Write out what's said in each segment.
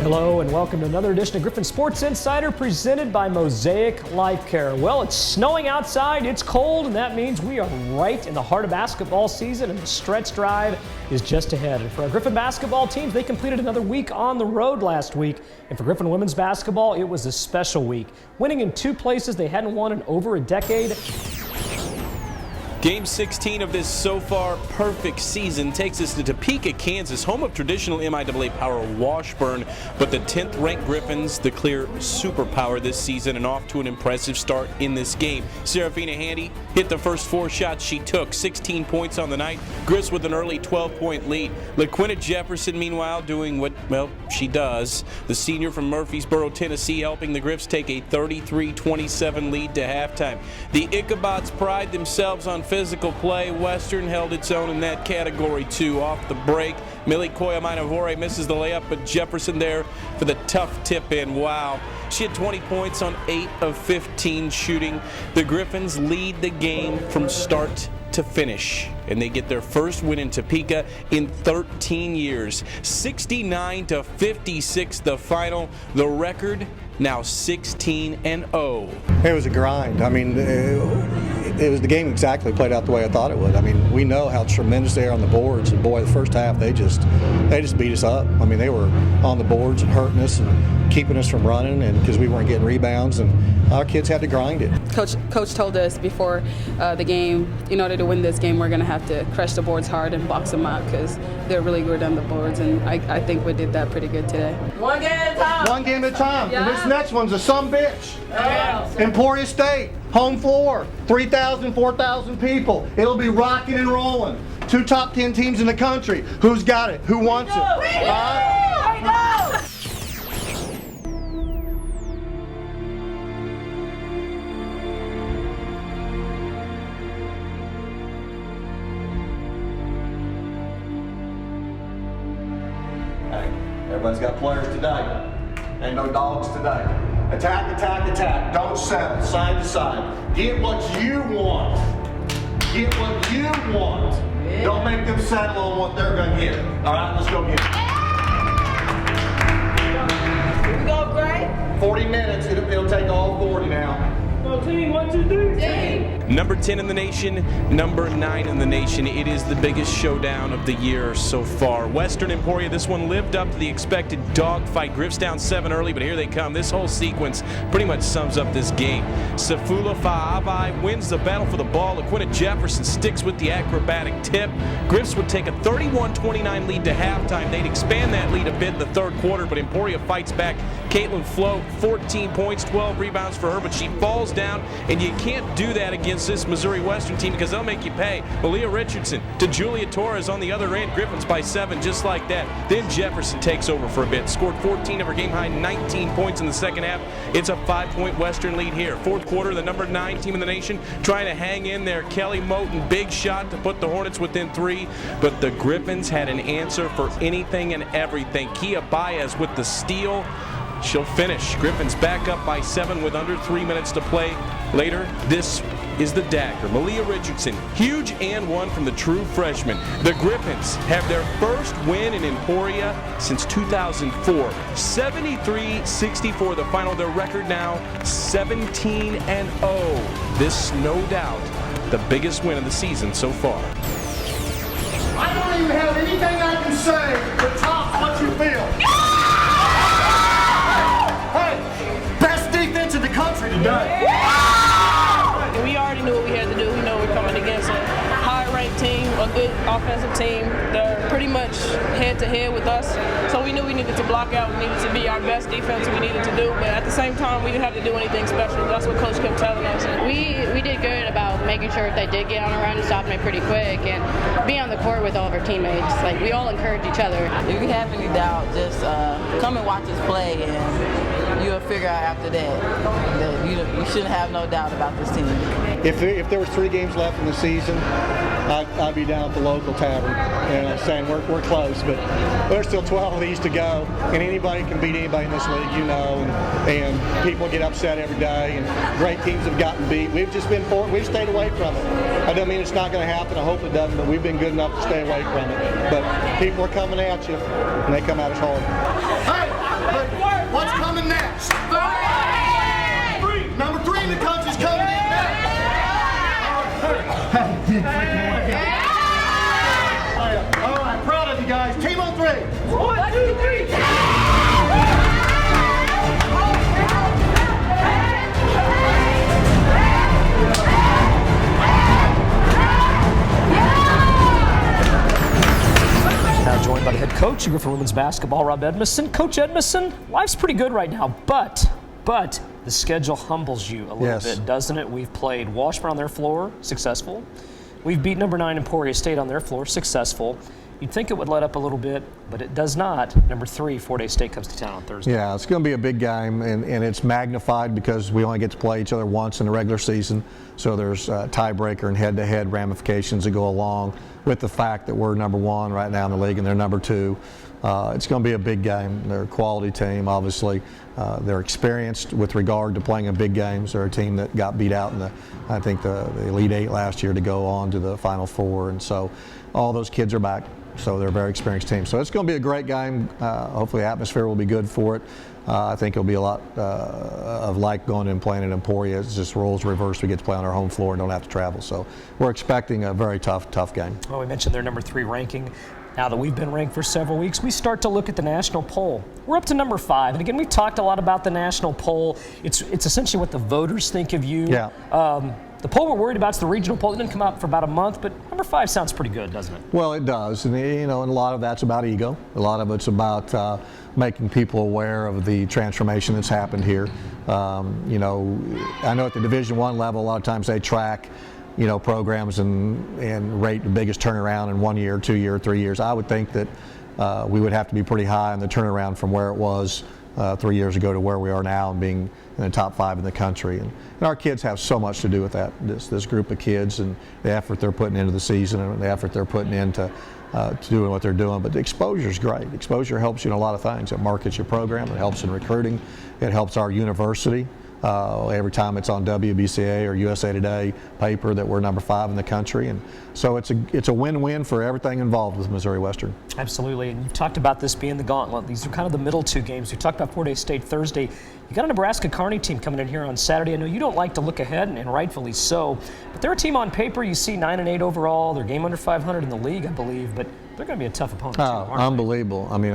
Hello and welcome to another edition of Griffon Sports Insider presented by Mosaic Life Care. Well, it's snowing outside, it's cold, and that means we are right in the heart of basketball season, and the stretch drive is just ahead. And for our Griffon basketball teams, they completed another week on the road last week. And for Griffon women's basketball, it was a special week, winning in two places they hadn't won in over a decade. Game 16 of this so far perfect season takes us to Topeka, Kansas, home of traditional MIAA power Washburn, but the 10th ranked Griffons, the clear superpower this season, and off to an impressive start in this game. Serafina Handy hit the first four shots she took, 16 points on the night. Griffs with an early 12-point lead. LaQuinta Jefferson, meanwhile, doing what, well, she does. The senior from Murfreesboro, Tennessee, helping the Griffs take a 33-27 lead to halftime. The Ichabods pride themselves on physical play. Western held its own in that category too. Off the break, Millie Koya-Mainavore misses the layup, but Jefferson there for the tough tip in. Wow. She had 20 points on 8 of 15 shooting. The Griffons lead the game from start to finish, and they get their first win in Topeka in 13 years. 69-56 the final. The record now 16-0. It was a grind. I mean, it was the game exactly played out the way I thought it would. I mean, we know how tremendous they are on the boards, and boy, the first half they just beat us up. I mean, they were on the boards and hurting us and keeping us from running, and because we weren't getting rebounds, and our kids had to grind it. Coach told us before the game, in order to win this game, we're going to have to crush the boards hard and box them out because they're really good on the boards, and I think we did that pretty good today. One game at a time. One game at a time. Yeah. And this next one's a sumbitch. Yeah. Emporia State, home floor, 3,000, 4,000 people. It'll be rocking and rolling. Two top 10 teams in the country. Who's got it? Who wants it? Everybody's got players today. Ain't no dogs today. Attack, attack, attack. Don't settle. Side to side. Get what you want. Get what you want. Yeah. Don't make them settle on what they're going to get. All right, let's go get it. Here we go, Gray. 40 minutes. It'll take all 40 now. Team, 1, 2, 3. Team. Number 10 in the nation, number 9 in the nation. It is the biggest showdown of the year so far. Western Emporia, this one lived up to the expected dogfight. Griffs down 7 early, but here they come. This whole sequence pretty much sums up this game. Safula Fa'avai wins the battle for the ball. LaQuinta Jefferson sticks with the acrobatic tip. Griffs would take a 31-29 lead to halftime. They'd expand that lead a bit in the third quarter, but Emporia fights back. Caitlin Flo, 14 points, 12 rebounds for her, but she falls down, and you can't do that against this Missouri Western team because they'll make you pay. Malia Richardson to Julia Torres on the other end. Griffons by 7 just like that. Then Jefferson takes over for a bit. Scored 14 of her game high 19 points in the second half. It's a 5-point Western lead here. Fourth quarter, the number 9 team in the nation trying to hang in there. Kelly Moten, big shot to put the Hornets within 3, but the Griffons had an answer for anything and everything. Kia Baez with the steal. She'll finish. Griffons back up by 7 with under 3 minutes to play. Later, this is the dagger. Malia Richardson, huge and one from the true freshman. The Griffons have their first win in Emporia since 2004. 73-64 the final. Their record now 17-0. This, no doubt, the biggest win of the season so far. I don't even have anything I can say to top what you feel. Hey, best defense in the country today. We already knew what we had to do. We know we're coming against a high-ranked team, a good offensive team. They're pretty much head-to-head with us. So we knew we needed to block out. We needed to be our best defense we needed to do. But at the same time, we didn't have to do anything special. That's what Coach kept telling us. We did good about making sure if they did get on a run, stopping it pretty quick and be on the court with all of our teammates. Like, we all encourage each other. If you have any doubt, just come and watch us play, and you'll figure out after that you shouldn't have no doubt about this team. If there was 3 games left in the season, I'd be down at the local tavern, saying we're close, but there's still 12 of these to go, and anybody can beat anybody in this league, and people get upset every day, and great teams have gotten beat. We've stayed away from it. I don't mean it's not going to happen. I hope it doesn't, but we've been good enough to stay away from it. But people are coming at you, and they come at us hard. Hey, coming next? Number 3 in the country's coming in next. All right, proud of you guys. Team on 3. 1, 2, 3. Now joined by the head coach of Griffon women's basketball, Rob Edmondson. Coach Edmondson, life's pretty good right now, but the schedule humbles you a little bit, doesn't it? We've played Washburn on their floor, successful. We've beat number 9 Emporia State on their floor, successful. You'd think it would let up a little bit, but it does not. Number 3, Fort Hays State comes to town on Thursday. Yeah, it's going to be a big game, and it's magnified because we only get to play each other once in the regular season. So there's tiebreaker and head-to-head ramifications that go along with the fact that we're number 1 right now in the league and they're number 2. It's going to be a big game. They're a quality team, obviously. They're experienced with regard to playing in big games. They're a team that got beat out in the Elite 8 last year to go on to the Final 4, and so all those kids are back. So they're a very experienced team. So it's going to be a great game. Hopefully the atmosphere will be good for it. I think it'll be a lot of like going and playing in Emporia. It's just roles reversed. We get to play on our home floor and don't have to travel. So we're expecting a very tough game. Well, we mentioned their number 3 ranking. Now that we've been ranked for several weeks, we start to look at the national poll. We're up to number 5. And again, we've talked a lot about the national poll. It's essentially what the voters think of you. Yeah. The poll we're worried about is the regional poll. It didn't come out for about a month, but number 5 sounds pretty good, doesn't it? Well, it does, and and a lot of that's about ego. A lot of it's about making people aware of the transformation that's happened here. I know at the Division I level, a lot of times they track, programs and rate the biggest turnaround in 1 year, 2 year, 3 years. I would think that we would have to be pretty high on the turnaround from where it was 3 years ago to where we are now and being in the top 5 in the country. And our kids have so much to do with that, this group of kids and the effort they're putting into the season and the effort they're putting into doing what they're doing. But the exposure is great. Exposure helps you in a lot of things. It markets your program. It helps in recruiting. It helps our university. Every time it's on WBCA or USA Today paper that we're number 5 in the country, and so it's a win-win for everything involved with Missouri Western. Absolutely, and you've talked about this being the gauntlet. These are kind of the middle 2 games. You talked about Fort Hays State Thursday. You got a Nebraska Kearney team coming in here on Saturday. I know you don't like to look ahead, and rightfully so, but they're a team on paper. You see 9-8 overall. They're game under 500 in the league, I believe, but they're going to be a tough opponent. Unbelievable. I mean,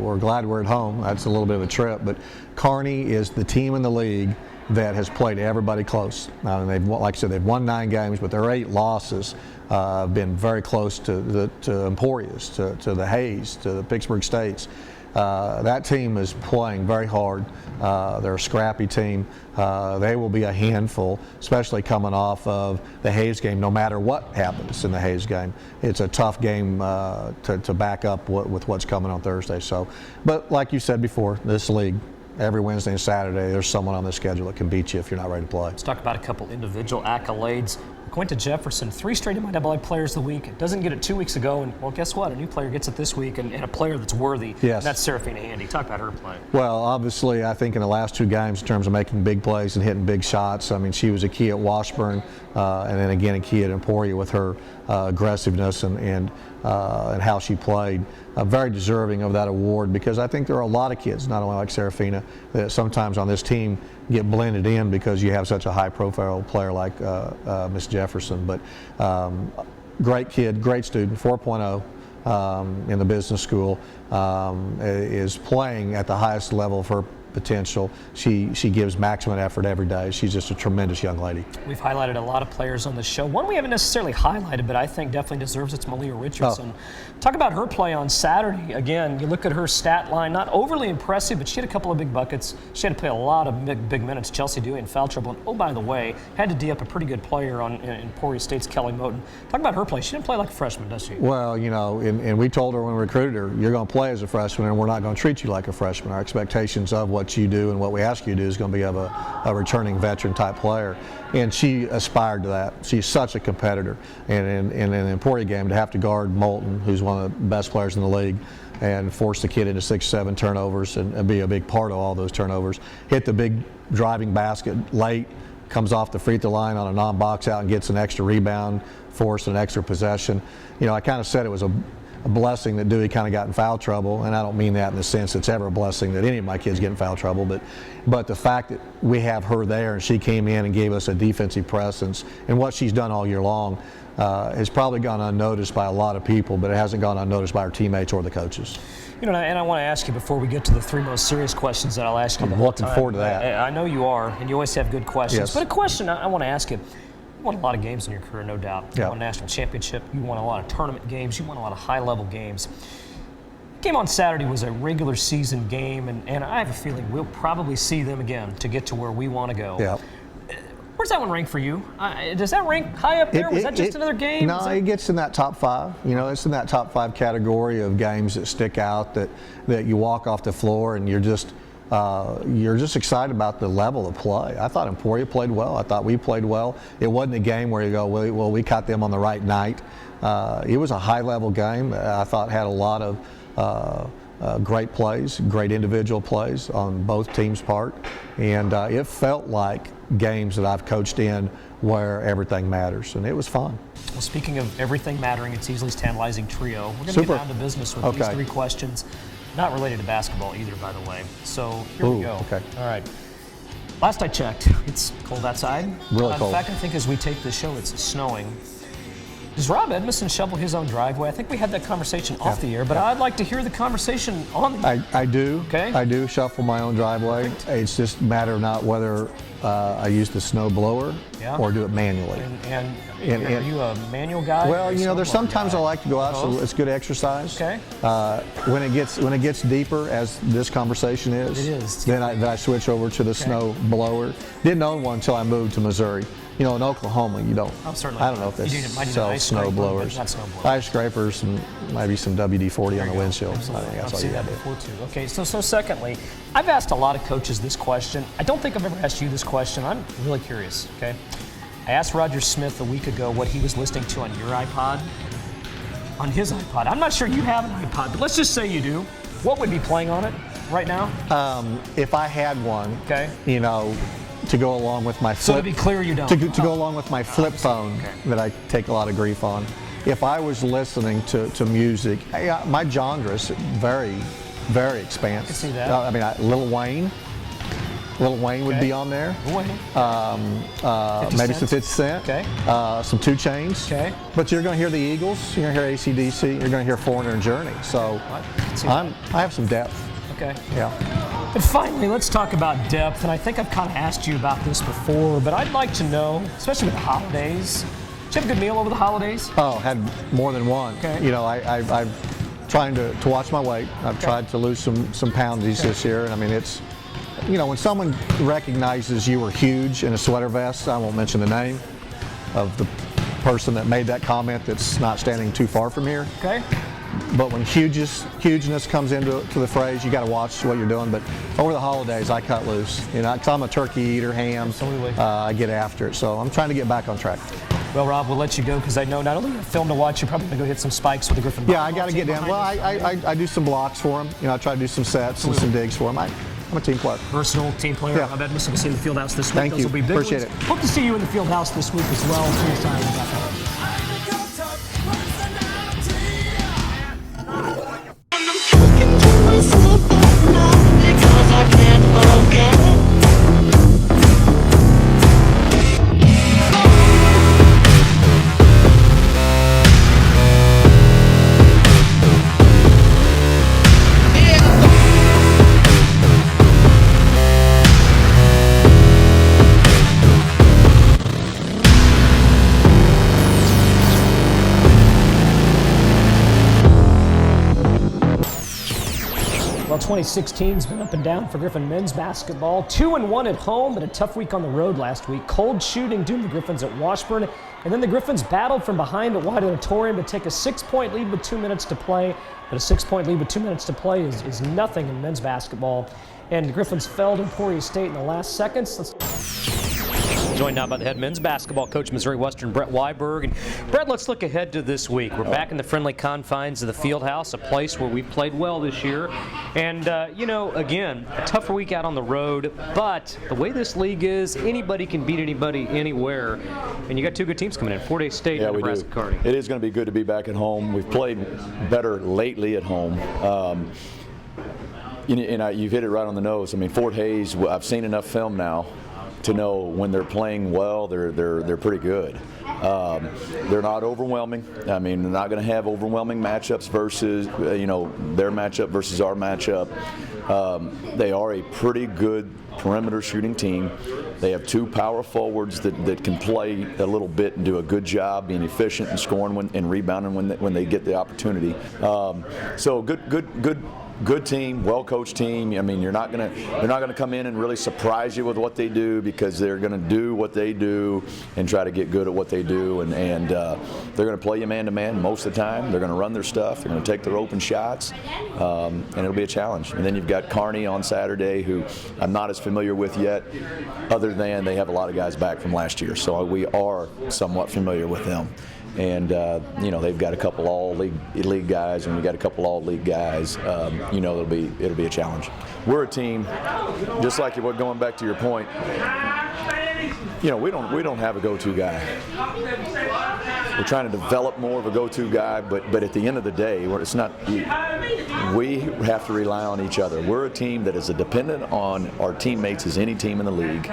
we're glad we're at home. That's a little bit of a trip, but Kearney is the team in the league that has played everybody close. And they've, like I said, they've won 9 games, but their 8 losses have been very close to Emporia's, to the Hayes, to the Pittsburgh States. That team is playing very hard. They're a scrappy team. They will be a handful, especially coming off of the Hayes game. No matter what happens in the Hayes game, it's a tough game to back up with what's coming on Thursday. So, but like you said before, this league, every Wednesday and Saturday, there's someone on the schedule that can beat you if you're not ready to play. Let's talk about a couple individual accolades. Quinta Jefferson, 3 straight MIAA Players of the Week. Doesn't get it 2 weeks ago, and well, guess what? A new player gets it this week, and a player that's worthy. Yes. That's Serafina Handy. Talk about her play. Well, obviously, I think in the last 2 games, in terms of making big plays and hitting big shots, I mean, she was a key at Washburn, and then again a key at Emporia with her aggressiveness and how she played. Very deserving of that award, because I think there are a lot of kids, not only like Serafina, that sometimes on this team get blended in because you have such a high-profile player like Miss Jefferson. But great kid, great student, 4.0 in the business school, is playing at the highest level of her potential. She gives maximum effort every day. She's just a tremendous young lady. We've highlighted a lot of players on the show. One we haven't necessarily highlighted, but I think definitely deserves it's Malia Richardson. Talk about her play on Saturday. Again, you look at her stat line, not overly impressive, but she had a couple of big buckets. She had to play a lot of big minutes. Chelsea Dewey in foul trouble. And, oh, by the way, had to D up a pretty good player in Emporia State's Kelly Moten. Talk about her play. She didn't play like a freshman, does she? Well, and we told her when we recruited her, you're going to play as a freshman, and we're not going to treat you like a freshman. Our expectations of what you do and what we ask you to do is going to be of a returning veteran type player, and she aspired to that. She's such a competitor, and in an Emporia game to have to guard Moulton, who's one of the best players in the league, and force the kid into 6-7 turnovers and be a big part of all those turnovers. Hit the big driving basket late, comes off the free throw line on a non-box out and gets an extra rebound, force an extra possession. I kind of said it was a blessing that Dewey kind of got in foul trouble, and I don't mean that in the sense it's ever a blessing that any of my kids get in foul trouble, but the fact that we have her there and she came in and gave us a defensive presence, and what she's done all year long has probably gone unnoticed by a lot of people, but it hasn't gone unnoticed by our teammates or the coaches. You know, and I want to ask you before we get to the 3 most serious questions that I'll ask you. I'm looking forward to that. I know you are, and you always have good questions. Yes. But a question I want to ask you. You won a lot of games in your career, no doubt. You Yeah. won a national championship. You won a lot of tournament games. You won a lot of high-level games. Game on Saturday was a regular season game, and I have a feeling we'll probably see them again to get to where we want to go. Yeah. Where's that one rank for you? Does that rank high up there? Was that just another game? No, it gets in that top 5. You know, it's in that top 5 category of games that stick out, that you walk off the floor and you're just excited about the level of play. I thought Emporia played well. I thought we played well. It wasn't a game where you go, well, we caught them on the right night. It was a high-level game. I thought had a lot of great plays, great individual plays on both teams' part, and it felt like games that I've coached in where everything matters, and it was fun. Well, speaking of everything mattering, it's Easley's tantalizing trio. We're going to get down to business with these 3 questions. Not related to basketball either, by the way. So here we go. Okay. All right. Last I checked, it's cold outside. Really cold. In fact, I think as we tape this show, it's snowing. Does Rob Edmondson shovel his own driveway? I think we had that conversation off the air, but I'd like to hear the conversation on the air. I do. Okay. I do shuffle my own driveway. It's just a matter of not whether I use the snow blower or do it manually. And are you a manual guy? Well, you know, there's sometimes I like to go out, so it's good exercise. Okay. When it gets deeper, as this conversation is, then I switch over to the snow blower. Didn't own one until I moved to Missouri. You know, in Oklahoma, you don't. Oh, certainly. I don't know if they sell snow blowers. Ice scrapers and maybe some WD-40 on the windshield. I think that's all you got to do. Before too. Okay, so secondly, I've asked a lot of coaches this question. I don't think I've ever asked you this question. I'm really curious, okay? I asked Roger Smith a week ago what he was listening to on your iPod. On his iPod. I'm not sure you have an iPod, but let's just say you do. What would be playing on it right now? If I had one, okay, you know, to go along with my flip. So to be clear, you don't. To go along with my flip phone that I take a lot of grief on. If I was listening to music, my genre is very, very expansive. I can see that. I mean, Lil Wayne would be on there. Lil Wayne. Maybe some 50 Cent. Okay. Some 2 Chainz. Okay. But you're going to hear the Eagles. You're going to hear AC/DC. You're going to hear Foreigner and Journey. So I have some depth. Okay. Yeah. And finally, let's talk about depth. And I think I've kind of asked you about this before, but I'd like to know, especially with the holidays, did you have a good meal over the holidays? Oh, had more than one. Okay. You know, I'm trying to watch my weight. I've tried to lose some poundies this year, and I mean, it's, you know, when someone recognizes you were huge in a sweater vest, I won't mention the name of the person that made that comment that's not standing too far from here. Okay. But when hugeness comes into the phrase, you got to watch what you're doing. But over the holidays, I cut loose. You know, 'cause I'm a turkey eater, ham. Absolutely. I get after it. So I'm trying to get back on track. Well, Rob, we'll let you go because I know not only you have film to watch, you're probably going to go hit some spikes with the Griffon. Yeah, I got to get down. Well, I do some blocks for them. You know, I try to do some sets and some digs for them. I'm a team player. Versatile team player. Yeah. Rob Edmondson. We'll see you in the Fieldhouse this week. Thank Those you. will be big Appreciate ones. it. Hope to see you in the Fieldhouse this week as well. See you time. Well, 2016's been up and down for Griffon men's basketball. 2-1 at home, but a tough week on the road last week. Cold shooting doomed the Griffons at Washburn, and then the Griffons battled from behind at White Auditorium to take a 6-point lead with 2 minutes to play. But a 6-point lead with 2 minutes to play is nothing in men's basketball. And the Griffons fell to Emporia State in the last seconds. Joined now by the head men's basketball coach, Missouri Western, Brett Weiberg. And Brett, let's look ahead to this week. We're back in the friendly confines of the Fieldhouse, a place where we've played well this year. And, again, a tougher week out on the road, but the way this league is, anybody can beat anybody anywhere. And you got two good teams coming in, Fort Hays State and Nebraska Kearney. It is going to be good to be back at home. We've played better lately at home. You've hit it right on the nose. I mean, Fort Hays, I've seen enough film now to know when they're playing well, they're pretty good. They're not overwhelming. I mean, they're not going to have overwhelming matchups versus their matchup versus our matchup. They are a pretty good perimeter shooting team. They have two power forwards that can play a little bit and do a good job being efficient and scoring and rebounding when they get the opportunity. So good team, well-coached team. I mean, they're not gonna come in and really surprise you with what they do, because they're gonna do what they do and try to get good at what they do. And they're gonna play you man-to-man most of the time. They're gonna run their stuff. They're gonna take their open shots, and it'll be a challenge. And then you've got Kearney on Saturday, who I'm not as familiar with yet, other than they have a lot of guys back from last year. So we are somewhat familiar with them. And they've got a couple all-league guys, and we got a couple all-league guys. It'll be a challenge. We're a team, just like going back to your point. We don't have a go-to guy. We're trying to develop more of a go-to guy, but at the end of the day, it's not. We have to rely on each other. We're a team that is dependent on our teammates as any team in the league,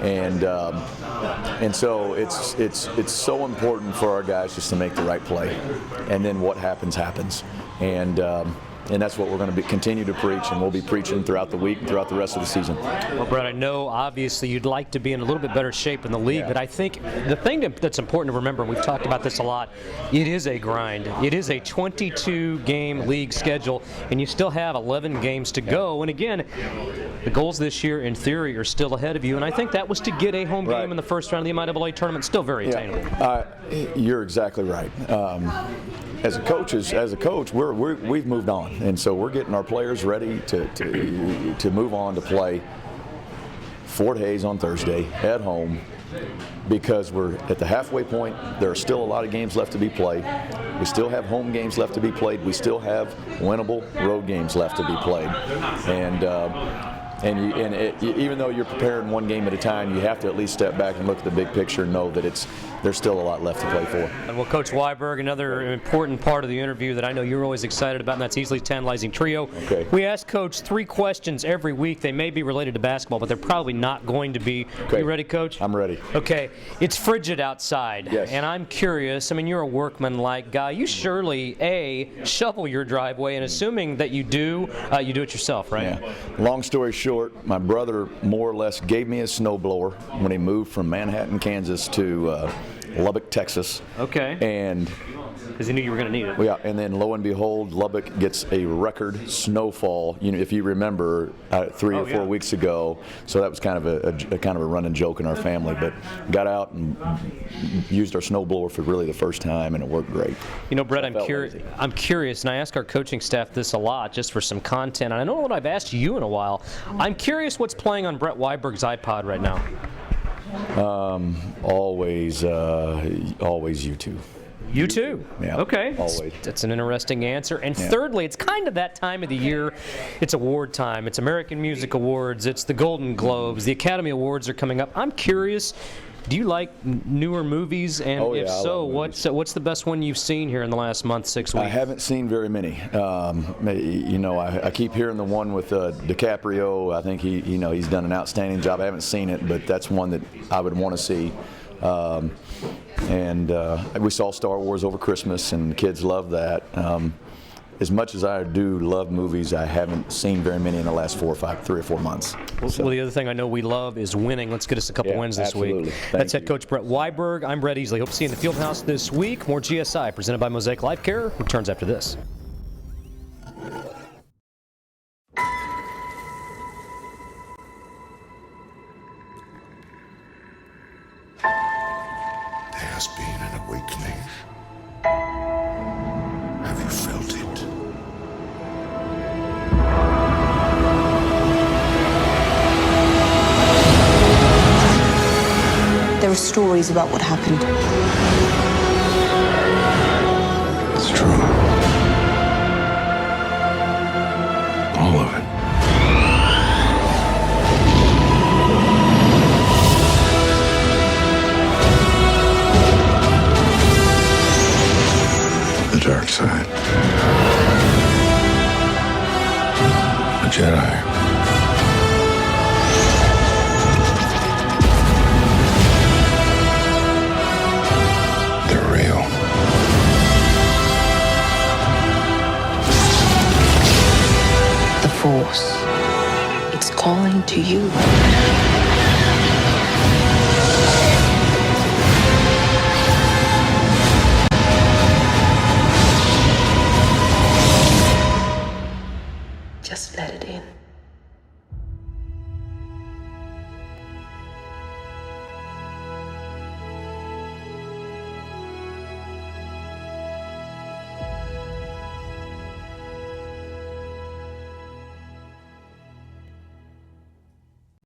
and so it's so important for our guys just to make the right play, and then what happens happens, and that's what we're going to continue to preach, and we'll be preaching throughout the week and throughout the rest of the season. Well, Brett, I know obviously you'd like to be in a little bit better shape in the league, but I think the thing that's important to remember, and we've talked about this a lot, it is a grind. It is a 22-game league schedule, and you still have 11 games to go. And again, the goals this year, in theory, are still ahead of you, and I think that was to get a home game in the first round of the MIAA tournament. Still very attainable. You're exactly right. As a coach, we've moved on, and so we're getting our players ready to move on to play Fort Hays on Thursday at home, because we're at the halfway point. There are still a lot of games left to be played. We still have home games left to be played. We still have winnable road games left to be played, even though you're preparing one game at a time, you have to at least step back and look at the big picture and know that there's still a lot left to play for. And well, Coach Weiberg, another important part of the interview that I know you're always excited about, and that's Easley's Tantalizing Trio. Okay. We ask Coach 3 questions every week. They may be related to basketball, but they're probably not going to be. Okay. You ready, Coach? I'm ready. Okay. It's frigid outside. Yes. And I'm curious, you're a workman-like guy. You surely, shovel your driveway, and assuming that you do it yourself, right? Yeah. Long story short, my brother more or less gave me a snowblower when he moved from Manhattan, Kansas to Lubbock, Texas. Okay. And because he knew you were going to need it. Yeah, and then lo and behold, Lubbock gets a record snowfall. If you remember, 3 or 4 weeks ago. So that was kind of a running joke in our family. But got out and used our snowblower for really the first time, and it worked great. Brett, I'm curious, and I ask our coaching staff this a lot just for some content. And I know what I've asked you in a while. I'm curious what's playing on Brett Weiberg's iPod right now. Always YouTube. You too? Yeah. Okay. Always. That's an interesting answer. And thirdly, it's kind of that time of the year. It's award time. It's American Music Awards. It's the Golden Globes. The Academy Awards are coming up. I'm curious, do you like newer movies? And if so, what's the best one you've seen here in the last month, 6 weeks? I haven't seen very many. I keep hearing the one with DiCaprio. I think he's done an outstanding job. I haven't seen it, but that's one that I would want to see. We saw Star Wars over Christmas, and the kids love that. As much as I do love movies, I haven't seen very many in the last 3 or 4 months. Well, the other thing I know we love is winning. Let's get us a couple wins this week. That's head coach Brett Weiberg. I'm Brett Easley. Hope to see you in the Fieldhouse this week. More GSI presented by Mosaic Life Care returns after this. There has been an awakening. Have you felt it? stories about what happened. It's true. All of it. The dark side. A Jedi.